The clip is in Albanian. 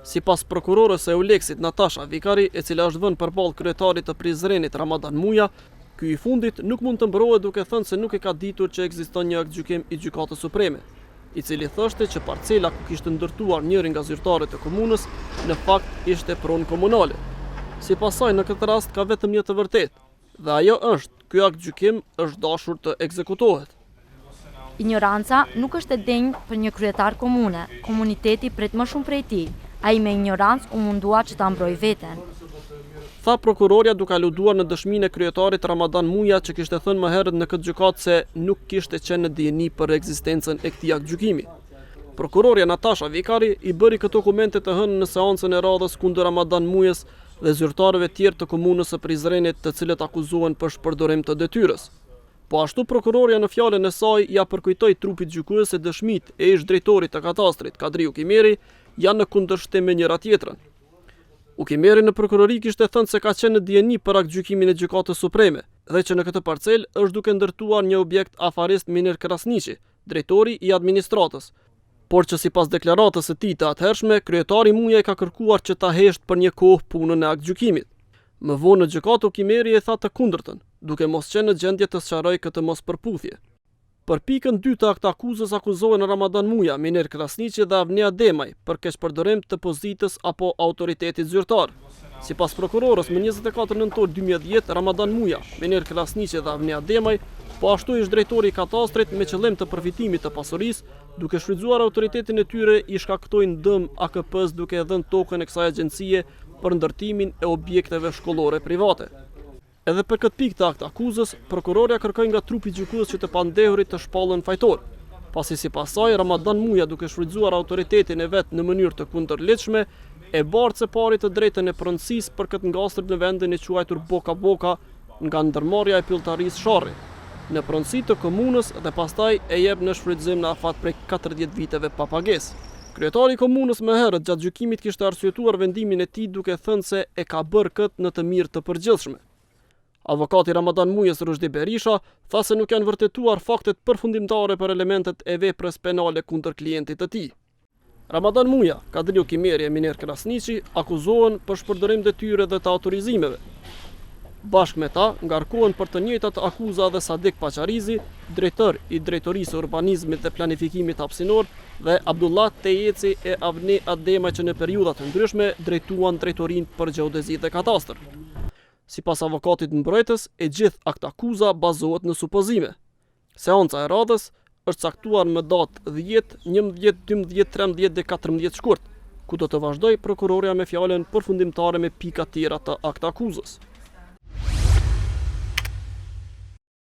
Sipas prokurores e Euleksit Natasha Vikari, e cila është vënë përballë kryetarit të Prizrenit Ramadan Muja, ky i fundit nuk mund të mbrohet duke thënë se nuk e ka ditur që ekziston një aktgjykim i Gjykatës Supreme, i cili thoshte që parcela ku kishte ndërtuar njëri nga zyrtarët e komunës në fakt ishte pronë komunale. Sipas saj, në këtë rast ka vetëm një të vërtetë, dhe ajo është ky aktgjykim është dashur të ekzekutohet. Ignoranca nuk është e denjë për një kryetar komune. Komuniteti pret më shumë prej tij. Ai me ignorancë u mundua që ta mbrojë veten. Tha prokurorja duke aluduar në dëshminë e kryetarit Ramadan Muja që kishte thënë më herët në këtë gjykatë se nuk kishte qenë në dijeni për ekzistencën e këtij aktgjykimi. Prokurorja Natasha Vikari i bëri këto komente të hënë në seancën e radhës kundër Ramadan Mujës dhe zyrtarëve tjerë të komunës së Prizrenit, të cilët akuzohen për shpërdorim të detyrës. Po ashtu prokurorja në fjalën e saj ja përkujtoi trupit gjykues se dëshmitë e ish drejtorit të katastrit Kadriu Kimeri janë në kundërshtim me njëra tjetrën. Ukimeri në prokurori kishte thënë se ka qenë në dijeni për aktgjykimin e Gjykatës Supreme dhe që në këtë parcel është duke ndërtuar një objekt afarist Minir Krasniqi, drejtori i administratës, por që sipas deklaratës së tij të atëhershme, kryetari Muja ka kërkuar që ta hesht për një kohë punën e aktgjykimit. Më vonë në gjykatë Ukimeri e tha të kundërtën, duke mos qenë në gjendje të sqarojë këtë mospërputhje. Për pikën 2 të aktakuzës akuzohen Ramadan Muja, Minir Krasniqi dhe Avnia Demaj për keqpërdorim të pozitës apo autoritetit zyrtar. Sipas prokurorës, më 24 nëntor 2010, Ramadan Muja, Minir Krasniqi dhe Avnia Demaj, po ashtu ish drejtori i katastrit me qëllim të përfitimit të pasurisë, duke shfrytzuar autoritetin e tyre i shkaktojnë dëm AKP-s duke dhënë tokën e kësaj agjencie për ndërtimin e objekteve shkollore private. Edhe për këtë pikë të aktakuzës, prokurorja kërkoi nga trupi gjykues që të pandehurit të shpallën fajtor, pasi sipas saj Ramadan Muja, duke shfrytzuar autoritetin e vet në mënyrë të kundërligjshme, e bartë së pari të drejtën e pronësisë për këtë ngastër në vendin e quajtur Boka Boka nga ndërmarrja e pylltarisë Sharri, në pronësi të komunës dhe pastaj e jep në shfrytëzim në afat prej 40 viteve pa pagesë. Kryetari i komunës më herët gjatë gjykimit kishte arsyetuar vendimin e tij duke thënë se e ka bërë këtë në të mirë të përgjithshme. Avokati Ramadan Mujës Rushdi Berisha tha se nuk janë vërtetuar faktet përfundimtare për elementet e veprës penale kundër klientit të tij. Ramadan Muja, Kadriu Kimeri e Minir Krasniqi akuzohen për shpërdorim detyre dhe të autorizimeve. Bashkë me ta, ngarkohen për të njëjtat akuza dhe Sadik Paqarizi, drejtor i Drejtorisë Urbanizmit dhe Planifikimit Hapësinor, dhe Abdullah Tejeci e Avni Adema që në periudha të ndryshme drejtuan drejtorinë për gjeodezi dhe katastër. Sipas avokatit mbrojtës, e gjithë aktakuza bazohet në supozime. Seanca e radhës është caktuar më datë 10, 11, 12, 13 dhe 14 shkurt, ku do të vazhdoj prokurorja me fjalën përfundimtare me pika tjera të aktakuzës.